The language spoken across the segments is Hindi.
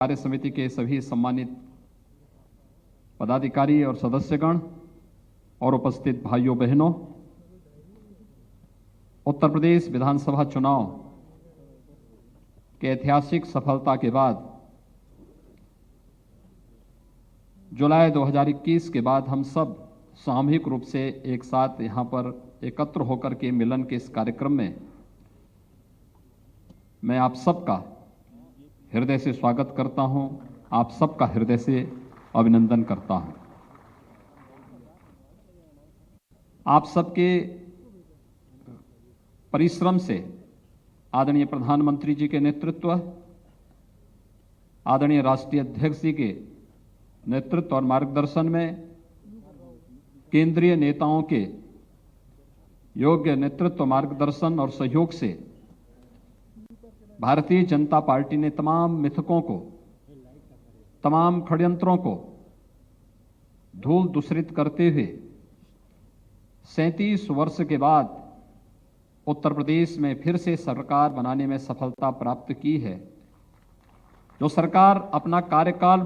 कार्य समिति के सभी सम्मानित पदाधिकारी और सदस्यगण और उपस्थित भाइयों बहनों, उत्तर प्रदेश विधानसभा चुनाव के ऐतिहासिक सफलता के बाद जुलाई 2021 के बाद हम सब सामूहिक रूप से एक साथ यहां पर एकत्र होकर के मिलन के इस कार्यक्रम में मैं आप सबका हृदय से स्वागत करता हूं, आप सबका हृदय से अभिनंदन करता हूं। आप सबके परिश्रम से आदरणीय प्रधानमंत्री जी के नेतृत्व, आदरणीय राष्ट्रीय अध्यक्ष जी के नेतृत्व और मार्गदर्शन में, केंद्रीय नेताओं के योग्य नेतृत्व, मार्गदर्शन और सहयोग से भारतीय जनता पार्टी ने तमाम मिथकों को, तमाम षड्यंत्रों को धूल दूषरित करते हुए 37 वर्ष के बाद उत्तर प्रदेश में फिर से सरकार बनाने में सफलता प्राप्त की है। जो सरकार अपना कार्यकाल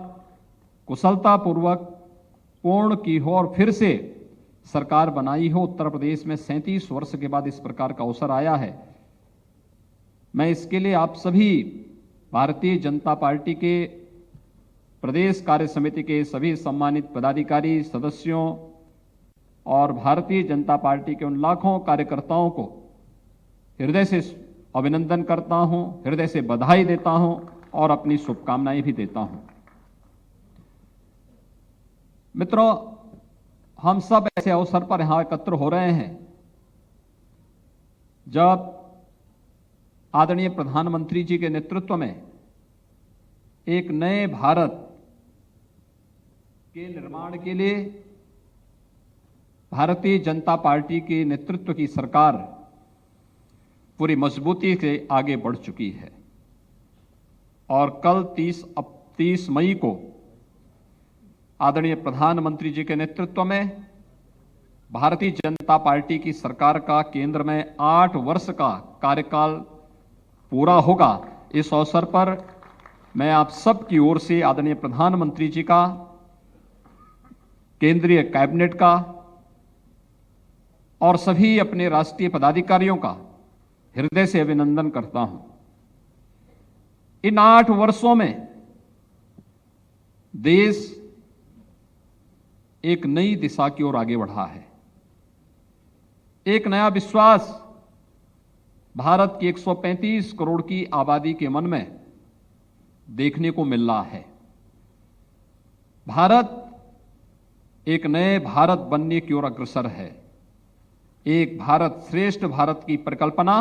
कुशलतापूर्वक पूर्ण की हो और फिर से सरकार बनाई हो, उत्तर प्रदेश में 37 वर्ष के बाद इस प्रकार का अवसर आया है। मैं इसके लिए आप सभी भारतीय जनता पार्टी के प्रदेश कार्य समिति के सभी सम्मानित पदाधिकारी, सदस्यों और भारतीय जनता पार्टी के उन लाखों कार्यकर्ताओं को हृदय से अभिनंदन करता हूं, हृदय से बधाई देता हूं और अपनी शुभकामनाएं भी देता हूं। मित्रों, हम सब ऐसे अवसर पर यहां एकत्र हो रहे हैं जब आदरणीय प्रधानमंत्री जी के नेतृत्व में एक नए भारत के निर्माण के लिए भारतीय जनता पार्टी के नेतृत्व की सरकार पूरी मजबूती से आगे बढ़ चुकी है। और कल 30 मई को आदरणीय प्रधानमंत्री जी के नेतृत्व में भारतीय जनता पार्टी की सरकार का केंद्र में 8 वर्ष का कार्यकाल पूरा होगा। इस अवसर पर मैं आप सब की ओर से आदरणीय प्रधानमंत्री जी का, केंद्रीय कैबिनेट का और सभी अपने राष्ट्रीय पदाधिकारियों का हृदय से अभिनंदन करता हूं। इन 8 वर्षों में देश एक नई दिशा की ओर आगे बढ़ा है। एक नया विश्वास भारत की 135 करोड़ की आबादी के मन में देखने को मिल रहा है। भारत एक नए भारत बनने की ओर अग्रसर है। एक भारत श्रेष्ठ भारत की परिकल्पना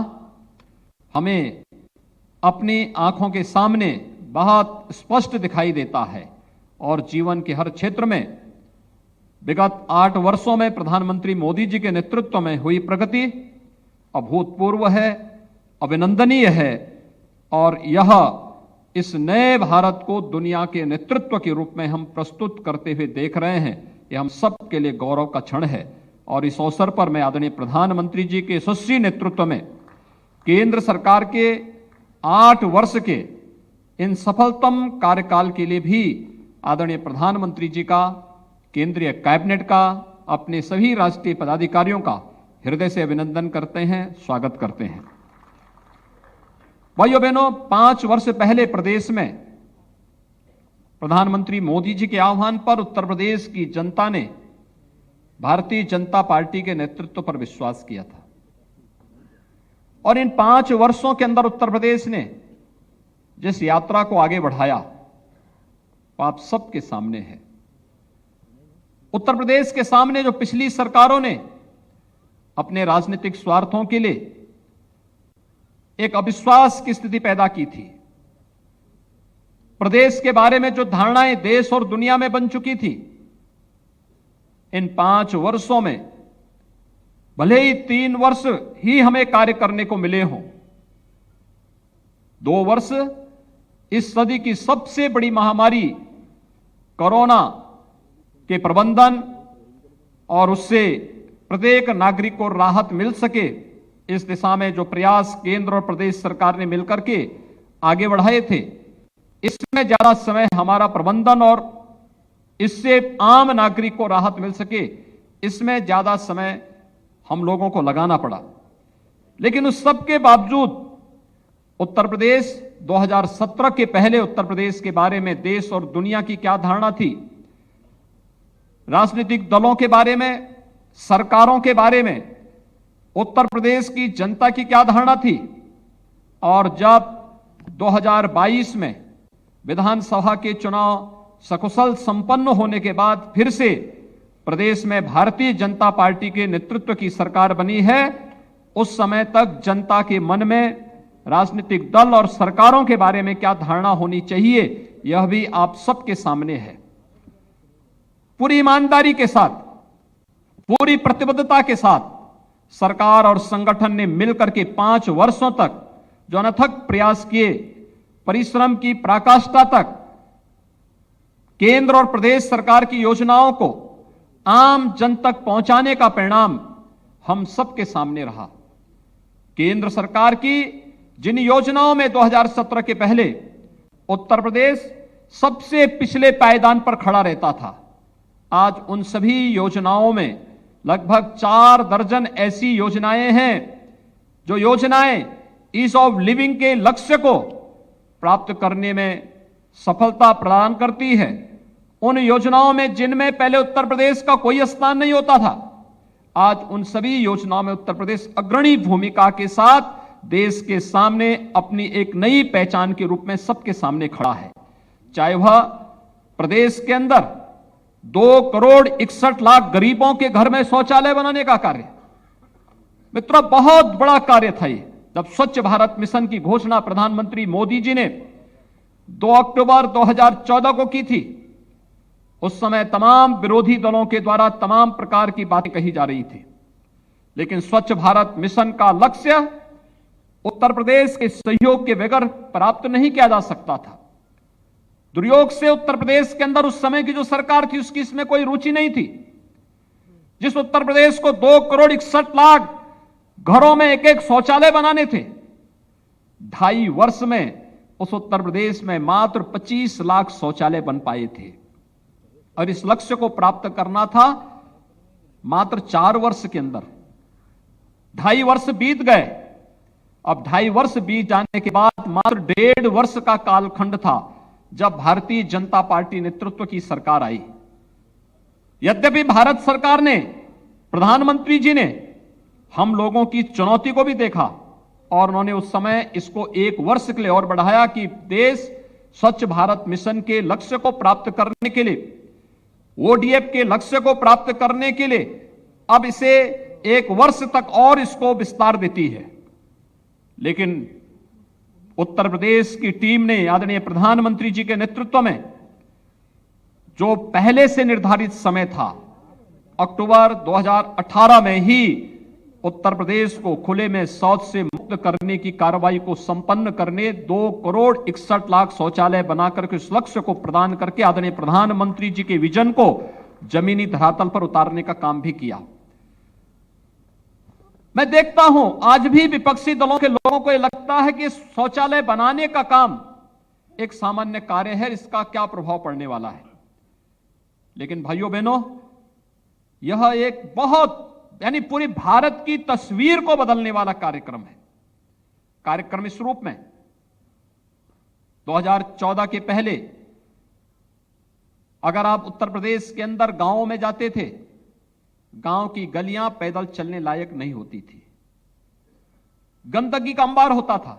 हमें अपनी आंखों के सामने बहुत स्पष्ट दिखाई देता है और जीवन के हर क्षेत्र में विगत 8 वर्षों में प्रधानमंत्री मोदी जी के नेतृत्व में हुई प्रगति अभूतपूर्व है, अभिनंदनीय है और यह इस नए भारत को दुनिया के नेतृत्व के रूप में हम प्रस्तुत करते हुए देख रहे हैं। यह हम सब के लिए गौरव का क्षण है। और इस अवसर पर मैं आदरणीय प्रधानमंत्री जी के यशस्वी नेतृत्व में केंद्र सरकार के 8 वर्ष के इन सफलतम कार्यकाल के लिए भी आदरणीय प्रधानमंत्री जी का, केंद्रीय कैबिनेट का, अपने सभी राष्ट्रीय पदाधिकारियों का हृदय से अभिनंदन करते हैं, स्वागत करते हैं। भाइयों बहनों, 5 वर्ष पहले प्रदेश में प्रधानमंत्री मोदी जी के आह्वान पर उत्तर प्रदेश की जनता ने भारतीय जनता पार्टी के नेतृत्व पर विश्वास किया था। और इन 5 वर्षों के अंदर उत्तर प्रदेश ने जिस यात्रा को आगे बढ़ाया वो आप सबके सामने है। उत्तर प्रदेश के सामने जो पिछली सरकारों ने अपने राजनीतिक स्वार्थों के लिए एक अविश्वास की स्थिति पैदा की थी, प्रदेश के बारे में जो धारणाएं देश और दुनिया में बन चुकी थी, इन 5 वर्षों में भले ही 3 वर्ष ही हमें कार्य करने को मिले हों, 2 वर्ष इस सदी की सबसे बड़ी महामारी कोरोना के प्रबंधन और उससे प्रत्येक नागरिक को राहत मिल सके, इस दिशा में जो प्रयास केंद्र और प्रदेश सरकार ने मिलकर के आगे बढ़ाए थे, इसमें ज्यादा समय हमारा प्रबंधन और इससे आम नागरिक को राहत मिल सके, इसमें ज्यादा समय हम लोगों को लगाना पड़ा। लेकिन उस सब के बावजूद उत्तर प्रदेश 2017 के पहले उत्तर प्रदेश के बारे में देश और दुनिया की क्या धारणा थी, राजनीतिक दलों के बारे में, सरकारों के बारे में, उत्तर प्रदेश की जनता की क्या धारणा थी, और जब 2022 में विधानसभा के चुनाव सकुशल संपन्न होने के बाद फिर से प्रदेश में भारतीय जनता पार्टी के नेतृत्व की सरकार बनी है, उस समय तक जनता के मन में राजनीतिक दल और सरकारों के बारे में क्या धारणा होनी चाहिए, यह भी आप सबके सामने है। पूरी ईमानदारी के साथ, पूरी प्रतिबद्धता के साथ सरकार और संगठन ने मिलकर के 5 वर्षों तक जो अनथक प्रयास किए, परिश्रम की पराकाष्ठा तक केंद्र और प्रदेश सरकार की योजनाओं को आम जन तक पहुंचाने का परिणाम हम सबके सामने रहा। केंद्र सरकार की जिन योजनाओं में 2017 के पहले उत्तर प्रदेश सबसे पिछले पायदान पर खड़ा रहता था, आज उन सभी योजनाओं में लगभग 4 दर्जन ऐसी योजनाएं हैं जो योजनाएं ईज ऑफ लिविंग के लक्ष्य को प्राप्त करने में सफलता प्रदान करती है। उन योजनाओं में जिनमें पहले उत्तर प्रदेश का कोई स्थान नहीं होता था, आज उन सभी योजनाओं में उत्तर प्रदेश अग्रणी भूमिका के साथ देश के सामने अपनी एक नई पहचान के रूप में सबके सामने खड़ा है। चाहे वह प्रदेश के अंदर 2,61,00,000 गरीबों के घर में शौचालय बनाने का कार्य, मित्रों बहुत बड़ा कार्य था ये। जब स्वच्छ भारत मिशन की घोषणा प्रधानमंत्री मोदी जी ने 2 अक्टूबर 2014 को की थी, उस समय तमाम विरोधी दलों के द्वारा तमाम प्रकार की बातें कही जा रही थी, लेकिन स्वच्छ भारत मिशन का लक्ष्य उत्तर प्रदेश के सहयोग के बगैर प्राप्त नहीं किया जा सकता था। दुर्योग से उत्तर प्रदेश के अंदर उस समय की जो सरकार थी उसकी इसमें कोई रुचि नहीं थी। जिस उत्तर प्रदेश को 2,61,00,000 घरों में एक शौचालय बनाने थे, 2.5 वर्ष में उस उत्तर प्रदेश में मात्र 25 लाख शौचालय बन पाए थे, और इस लक्ष्य को प्राप्त करना था मात्र 4 वर्ष के अंदर। 2.5 वर्ष बीत गए। अब 2.5 वर्ष बीत जाने के बाद मात्र 1.5 वर्ष का कालखंड था जब भारतीय जनता पार्टी नेतृत्व की सरकार आई। यद्यपि भारत सरकार ने, प्रधानमंत्री जी ने हम लोगों की चुनौती को भी देखा और उन्होंने उस समय इसको 1 वर्ष के लिए और बढ़ाया कि देश स्वच्छ भारत मिशन के लक्ष्य को प्राप्त करने के लिए, ओडीएफ के लक्ष्य को प्राप्त करने के लिए अब इसे 1 वर्ष तक और इसको विस्तार देती है। लेकिन उत्तर प्रदेश की टीम ने आदरणीय प्रधानमंत्री जी के नेतृत्व में जो पहले से निर्धारित समय था, अक्टूबर 2018 में ही उत्तर प्रदेश को खुले में शौच से मुक्त करने की कार्रवाई को संपन्न करने 2,61,00,000 शौचालय बनाकर के उस लक्ष्य को प्रदान करके आदरणीय प्रधानमंत्री जी के विजन को जमीनी धरातल पर उतारने का काम भी किया। मैं देखता हूं आज भी विपक्षी दलों के लोगों को यह लगता है कि शौचालय बनाने का काम एक सामान्य कार्य है, इसका क्या प्रभाव पड़ने वाला है। लेकिन भाइयों बहनों, यह एक बहुत यानी पूरी भारत की तस्वीर को बदलने वाला कार्यक्रम है। कार्यक्रम इस रूप में 2014 के पहले अगर आप उत्तर प्रदेश के अंदर गांवों में जाते थे, गांव की गलियां पैदल चलने लायक नहीं होती थी, गंदगी का अंबार होता था,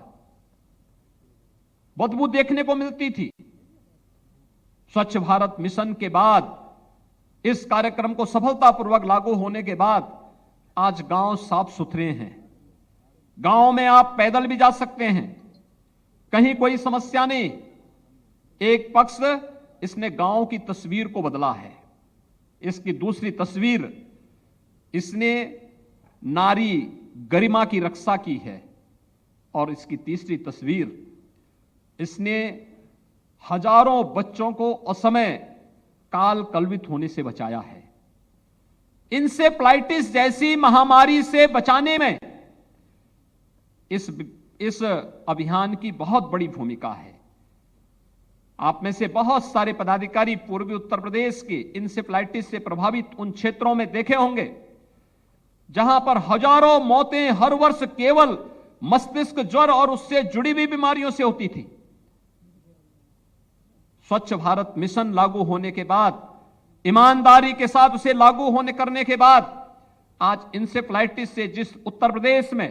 बदबू देखने को मिलती थी। स्वच्छ भारत मिशन के बाद, इस कार्यक्रम को सफलतापूर्वक लागू होने के बाद आज गांव साफ सुथरे हैं। गांव में आप पैदल भी जा सकते हैं, कहीं कोई समस्या नहीं। एक पक्ष इसने गांव की तस्वीर को बदला है, इसकी दूसरी तस्वीर इसने नारी गरिमा की रक्षा की है, और इसकी तीसरी तस्वीर इसने हजारों बच्चों को असमय काल कलवित होने से बचाया है। इंसेफ्लाइटिस जैसी महामारी से बचाने में इस अभियान की बहुत बड़ी भूमिका है। आप में से बहुत सारे पदाधिकारी पूर्वी उत्तर प्रदेश के इंसेफ्लाइटिस से प्रभावित उन क्षेत्रों में देखे होंगे जहां पर हजारों मौतें हर वर्ष केवल मस्तिष्क ज्वर और उससे जुड़ी हुई बीमारियों से होती थी। स्वच्छ भारत मिशन लागू होने के बाद, ईमानदारी के साथ उसे लागू होने करने के बाद आज इंसेफ्लाइटिस से जिस उत्तर प्रदेश में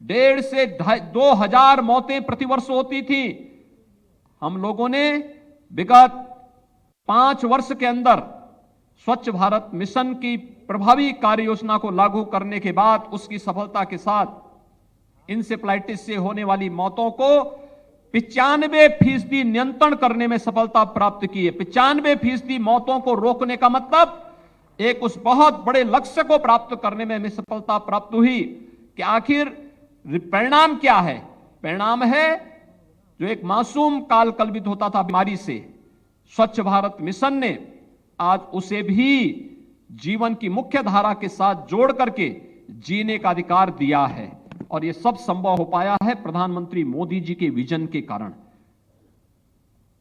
1.5 से 2,000 मौतें प्रतिवर्ष होती थी, हम लोगों ने विगत 5 वर्ष के अंदर स्वच्छ भारत मिशन की प्रभावी कार्य योजना को लागू करने के बाद उसकी सफलता के साथ इंसेफ्लाइटिस से होने वाली मौतों को 95% नियंत्रण करने में सफलता प्राप्त की है। 95% मौतों को रोकने का मतलब एक उस बहुत बड़े लक्ष्य को प्राप्त करने में हमें सफलता प्राप्त हुई कि आखिर परिणाम क्या है? परिणाम है जो एक मासूम काल कल्पित होता था बीमारी से, स्वच्छ भारत मिशन ने आज उसे भी जीवन की मुख्य धारा के साथ जोड़ करके जीने का अधिकार दिया है। और यह सब संभव हो पाया है प्रधानमंत्री मोदी जी के विजन के कारण।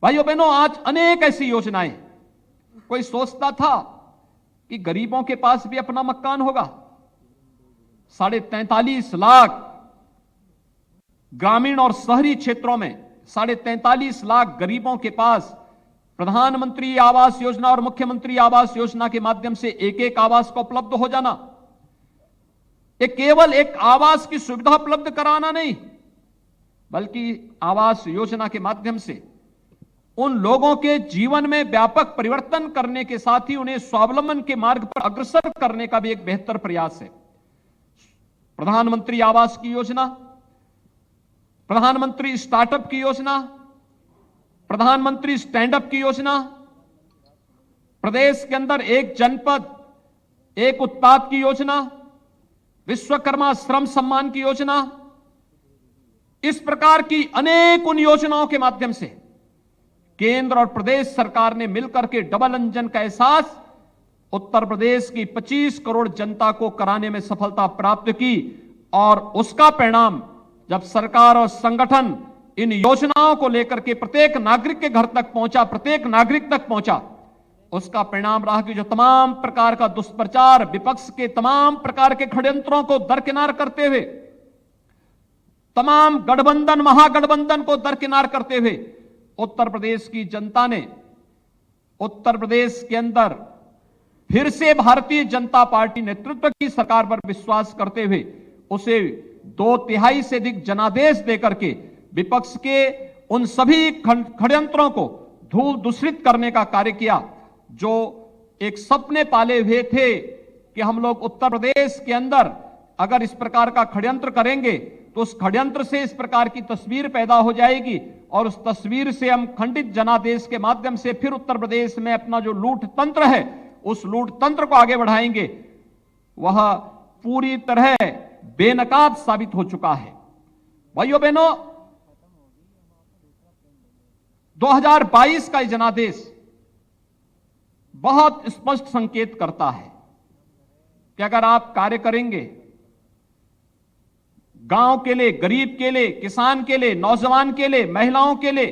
भाइयों बहनों, आज अनेक ऐसी योजनाएं, कोई सोचता था कि गरीबों के पास भी अपना मकान होगा। 43.5 लाख ग्रामीण और शहरी क्षेत्रों में 43.5 लाख गरीबों के पास प्रधानमंत्री आवास योजना और मुख्यमंत्री आवास योजना के माध्यम से एक एक आवास को उपलब्ध हो जाना। ये केवल एक आवास की सुविधा उपलब्ध कराना नहीं, बल्कि आवास योजना के माध्यम से उन लोगों के जीवन में व्यापक परिवर्तन करने के साथ ही उन्हें स्वावलंबन के मार्ग पर अग्रसर करने का भी एक बेहतर प्रयास है। प्रधानमंत्री आवास की योजना, प्रधानमंत्री स्टार्टअप की योजना, प्रधानमंत्री स्टैंड अप की योजना, प्रदेश के अंदर एक जनपद एक उत्पाद की योजना, विश्वकर्मा श्रम सम्मान की योजना, इस प्रकार की अनेक उन योजनाओं के माध्यम से केंद्र और प्रदेश सरकार ने मिलकर के डबल इंजन का एहसास उत्तर प्रदेश की 25 करोड़ जनता को कराने में सफलता प्राप्त की। और उसका परिणाम जब सरकार और संगठन इन योजनाओं को लेकर के प्रत्येक नागरिक के घर तक पहुंचा, प्रत्येक नागरिक तक पहुंचा, उसका परिणाम रहा कि जो तमाम प्रकार का दुष्प्रचार, विपक्ष के तमाम प्रकार के षड्यंत्रों को दरकिनार करते हुए, तमाम गठबंधन महागठबंधन को दरकिनार करते हुए उत्तर प्रदेश की जनता ने उत्तर प्रदेश के अंदर फिर से भारतीय जनता पार्टी नेतृत्व की सरकार पर विश्वास करते हुए उसे 2/3 से अधिक जनादेश देकर के विपक्ष के उन सभी षड्यंत्रों को धूल दूषित करने का कार्य किया। जो एक सपने पाले हुए थे कि हम लोग उत्तर प्रदेश के अंदर अगर इस प्रकार का षड्यंत्र करेंगे तो उस षड्यंत्र से इस प्रकार की तस्वीर पैदा हो जाएगी और उस तस्वीर से हम खंडित जनादेश के माध्यम से फिर उत्तर प्रदेश में अपना जो लूट तंत्र है उस लूट तंत्र को आगे बढ़ाएंगे, वह पूरी तरह बेनकाब साबित हो चुका है। भाइयों बहनों, 2022 का जनादेश बहुत स्पष्ट संकेत करता है कि अगर आप कार्य करेंगे गांव के लिए, गरीब के लिए, किसान के लिए, नौजवान के लिए, महिलाओं के लिए,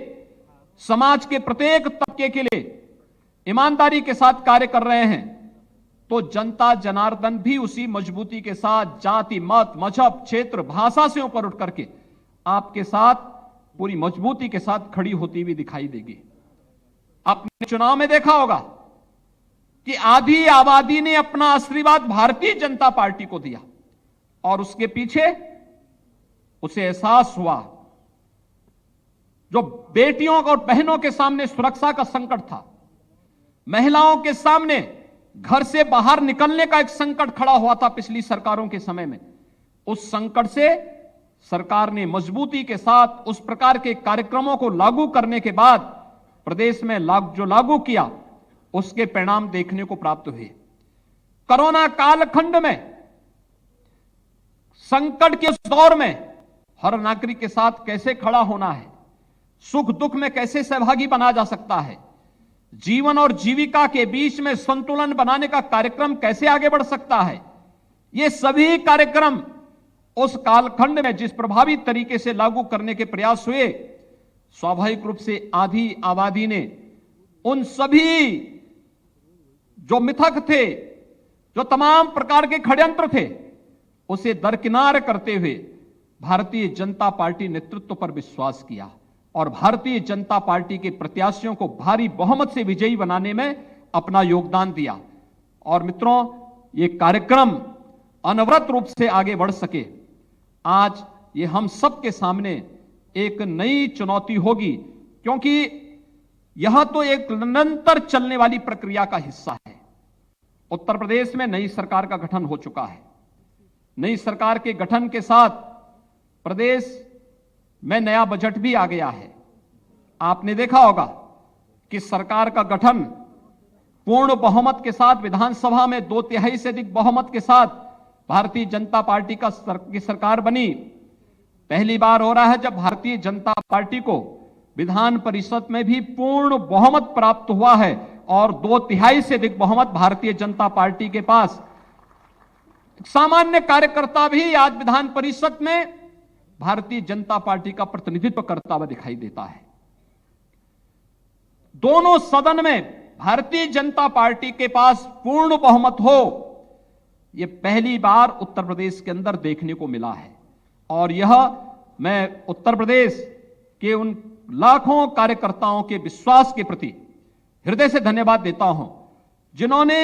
समाज के प्रत्येक तबके के लिए ईमानदारी के साथ कार्य कर रहे हैं, तो जनता जनार्दन भी उसी मजबूती के साथ जाति, मत, मजहब, क्षेत्र, भाषा से ऊपर उठ करके आपके साथ पूरी मजबूती के साथ खड़ी होती हुई दिखाई देगी। आपने चुनाव में देखा होगा कि आधी आबादी ने अपना आशीर्वाद भारतीय जनता पार्टी को दिया और उसके पीछे उसे एहसास हुआ जो बेटियों और बहनों के सामने सुरक्षा का संकट था, महिलाओं के सामने घर से बाहर निकलने का एक संकट खड़ा हुआ था पिछली सरकारों के समय में, उस संकट से सरकार ने मजबूती के साथ उस प्रकार के कार्यक्रमों को लागू करने के बाद प्रदेश में जो लागू किया उसके परिणाम देखने को प्राप्त हुए। कोरोना कालखंड में, संकट के उस दौर में हर नागरिक के साथ कैसे खड़ा होना है, सुख दुख में कैसे सहभागी बना जा सकता है, जीवन और जीविका के बीच में संतुलन बनाने का कार्यक्रम कैसे आगे बढ़ सकता है, ये सभी कार्यक्रम उस कालखंड में जिस प्रभावी तरीके से लागू करने के प्रयास हुए, स्वाभाविक रूप से आधी आबादी ने उन सभी जो मिथक थे, जो तमाम प्रकार के षड्यंत्र थे, उसे दरकिनार करते हुए भारतीय जनता पार्टी नेतृत्व पर विश्वास किया और भारतीय जनता पार्टी के प्रत्याशियों को भारी बहुमत से विजयी बनाने में अपना योगदान दिया। और मित्रों, ये कार्यक्रम अनवरत रूप से आगे बढ़ सके, आज ये हम सबके सामने एक नई चुनौती होगी, क्योंकि यह तो एक निरंतर चलने वाली प्रक्रिया का हिस्सा है। उत्तर प्रदेश में नई सरकार का गठन हो चुका है। नई सरकार के गठन के साथ प्रदेश में नया बजट भी आ गया है। आपने देखा होगा कि सरकार का गठन पूर्ण बहुमत के साथ विधानसभा में 2/3 से अधिक बहुमत के साथ भारतीय जनता पार्टी की सरकार बनी। पहली बार हो रहा है जब भारतीय जनता पार्टी को विधान परिषद में भी पूर्ण बहुमत प्राप्त हुआ है और 2/3 से अधिक बहुमत भारतीय जनता पार्टी के पास। सामान्य कार्यकर्ता भी आज विधान परिषद में भारतीय जनता पार्टी का प्रतिनिधित्व करता हुआ दिखाई देता है। दोनों सदन में भारतीय जनता पार्टी के पास पूर्ण बहुमत हो, यह पहली बार उत्तर प्रदेश के अंदर देखने को मिला है। और यह मैं उत्तर प्रदेश के उन लाखों कार्यकर्ताओं के विश्वास के प्रति हृदय से धन्यवाद देता हूं, जिन्होंने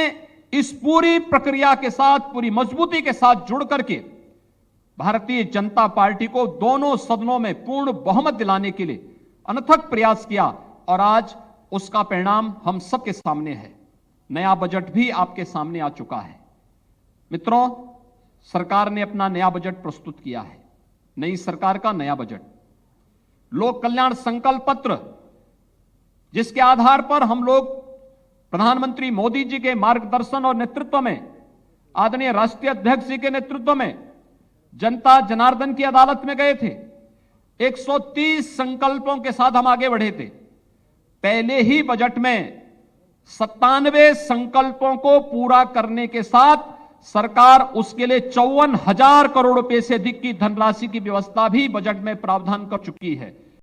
इस पूरी प्रक्रिया के साथ पूरी मजबूती के साथ जुड़ करके भारतीय जनता पार्टी को दोनों सदनों में पूर्ण बहुमत दिलाने के लिए अनथक प्रयास किया और आज उसका परिणाम हम सबके सामने है। नया बजट भी आपके सामने आ चुका है। मित्रों, सरकार ने अपना नया बजट प्रस्तुत किया है। नई सरकार का नया बजट, लोक कल्याण संकल्प पत्र, जिसके आधार पर हम लोग प्रधानमंत्री मोदी जी के मार्गदर्शन और नेतृत्व में, आदरणीय राष्ट्रीय अध्यक्ष जी के नेतृत्व में जनता जनार्दन की अदालत में गए थे। 130 संकल्पों के साथ हम आगे बढ़े थे। पहले ही बजट में 97 संकल्पों को पूरा करने के साथ सरकार उसके लिए 54,000 करोड़ रुपए से अधिक की धनराशि की व्यवस्था भी बजट में प्रावधान कर चुकी है।